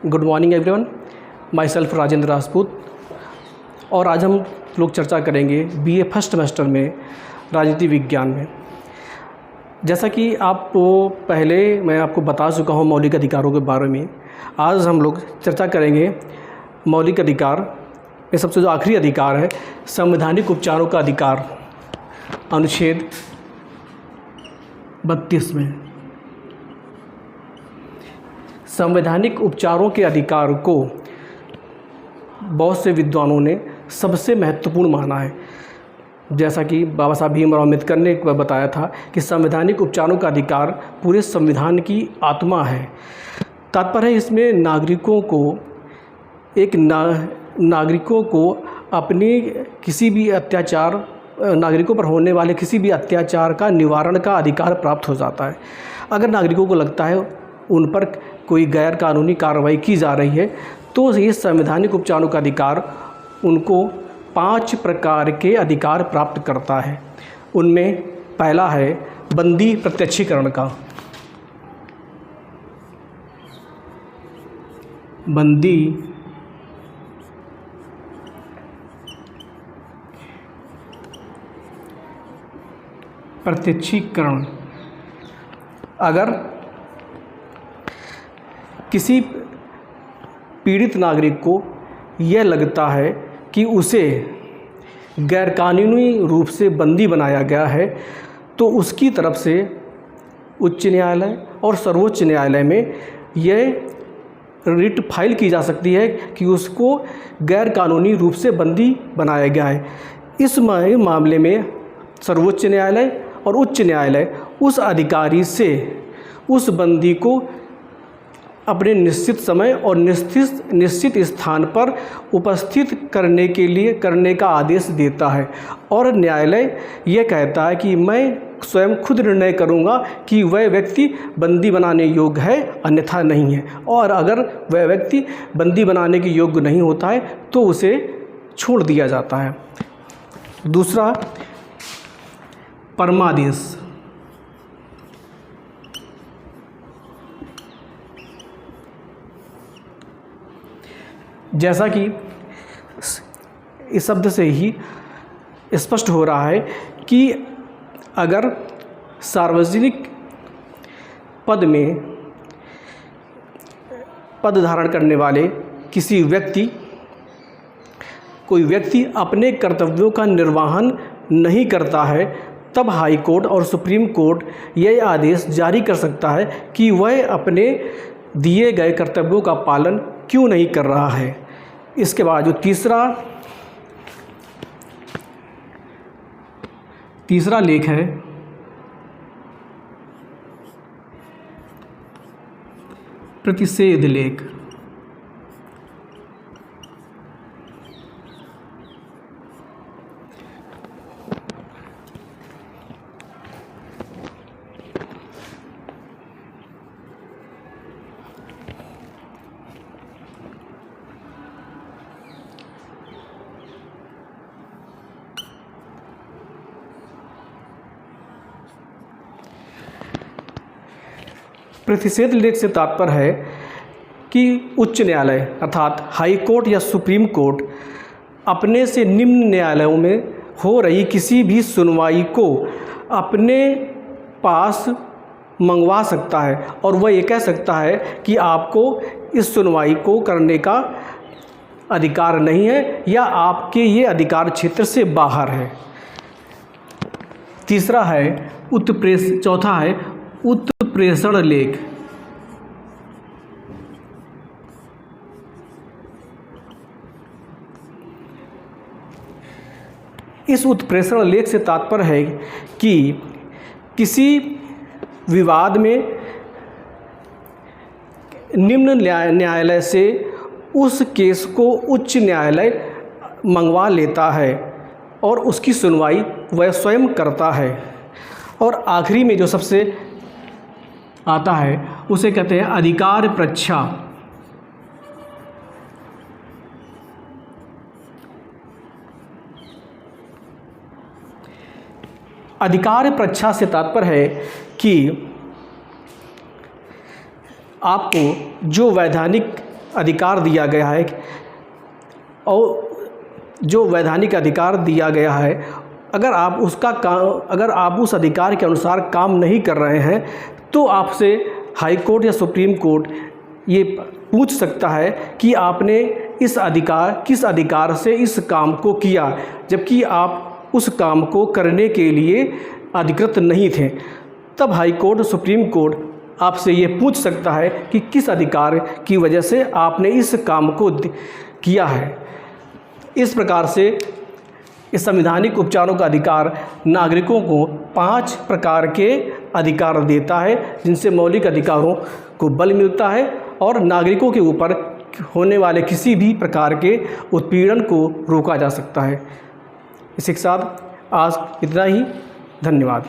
Good morning everyone, my self Rajendra Rajput. और आज हम लोग चर्चा करेंगे बीए फर्स्ट सेमेस्टर में राजनीति विज्ञान में। जैसा कि आपको पहले मैं आपको बता चुका हूँ मौलिक अधिकारों के बारे में, आज हम लोग चर्चा करेंगे मौलिक अधिकार में सबसे जो आखिरी अधिकार है संवैधानिक उपचारों का अधिकार, अनुच्छेद 32 में। संवैधानिक उपचारों के अधिकार को बहुत से विद्वानों ने सबसे महत्वपूर्ण माना है। जैसा कि बाबा साहब भीमराव अम्बेडकर ने एक बार बताया था कि संवैधानिक उपचारों का अधिकार पूरे संविधान की आत्मा है। तात्पर्य है इसमें नागरिकों को अपनी किसी भी अत्याचार, नागरिकों पर होने वाले किसी भी अत्याचार का निवारण का अधिकार प्राप्त हो जाता है। अगर नागरिकों को लगता है उन पर कोई गैर कानूनी कार्रवाई की जा रही है तो ये संवैधानिक उपचारों का अधिकार उनको 5 प्रकार के अधिकार प्राप्त करता है। उनमें पहला है बंदी प्रत्यक्षीकरण का। बंदी प्रत्यक्षीकरण, अगर किसी पीड़ित नागरिक को यह लगता है कि उसे गैरकानूनी रूप से बंदी बनाया गया है तो उसकी तरफ से उच्च न्यायालय और सर्वोच्च न्यायालय में यह रिट फाइल की जा सकती है कि उसको गैरकानूनी रूप से बंदी बनाया गया है। इस मामले में सर्वोच्च न्यायालय और उच्च न्यायालय उस अधिकारी से उस बंदी को अपने निश्चित समय और निश्चित स्थान पर उपस्थित करने का आदेश देता है और न्यायालय यह कहता है कि मैं स्वयं खुद निर्णय करूंगा कि वह व्यक्ति बंदी बनाने योग्य है अन्यथा नहीं है। और अगर वह व्यक्ति बंदी बनाने के योग्य नहीं होता है तो उसे छोड़ दिया जाता है। दूसरा, परमादेश। जैसा कि इस शब्द से ही स्पष्ट हो रहा है कि अगर सार्वजनिक पद में पद धारण करने वाले कोई व्यक्ति अपने कर्तव्यों का निर्वहन नहीं करता है तब हाई कोर्ट और सुप्रीम कोर्ट यह आदेश जारी कर सकता है कि वह अपने दिए गए कर्तव्यों का पालन क्यों नहीं कर रहा है। इसके बाद जो तीसरा लेख है प्रतिषेध लेख। प्रतिषेध लेख से तात्पर्य है कि उच्च न्यायालय अर्थात हाई कोर्ट या सुप्रीम कोर्ट अपने से निम्न न्यायालयों में हो रही किसी भी सुनवाई को अपने पास मंगवा सकता है और वह ये कह सकता है कि आपको इस सुनवाई को करने का अधिकार नहीं है या आपके ये अधिकार क्षेत्र से बाहर है। चौथा है उत्प्रेषण लेख। इस उत्प्रेषण लेख से तात्पर्य है कि किसी विवाद में निम्न न्यायालय से उस केस को उच्च न्यायालय मंगवा लेता है और उसकी सुनवाई वह स्वयं करता है। और आखिरी में जो सबसे आता है उसे कहते हैं अधिकार परीक्षा। अधिकार परीक्षा से तात्पर्य है कि आपको जो वैधानिक अधिकार दिया गया है और जो वैधानिक अधिकार दिया गया है, अगर आप उस अधिकार के अनुसार काम नहीं कर रहे हैं तो आपसे हाई कोर्ट या सुप्रीम कोर्ट ये पूछ सकता है कि आपने किस अधिकार से इस काम को किया, जबकि आप उस काम को करने के लिए अधिकृत नहीं थे। तब हाई कोर्ट, सुप्रीम कोर्ट आपसे ये पूछ सकता है कि किस अधिकार की वजह से आपने इस काम को किया है। इस प्रकार से इस संवैधानिक उपचारों का अधिकार नागरिकों को 5 प्रकार के अधिकार देता है, जिनसे मौलिक अधिकारों को बल मिलता है और नागरिकों के ऊपर होने वाले किसी भी प्रकार के उत्पीड़न को रोका जा सकता है। इसी के साथ आज इतना ही। धन्यवाद।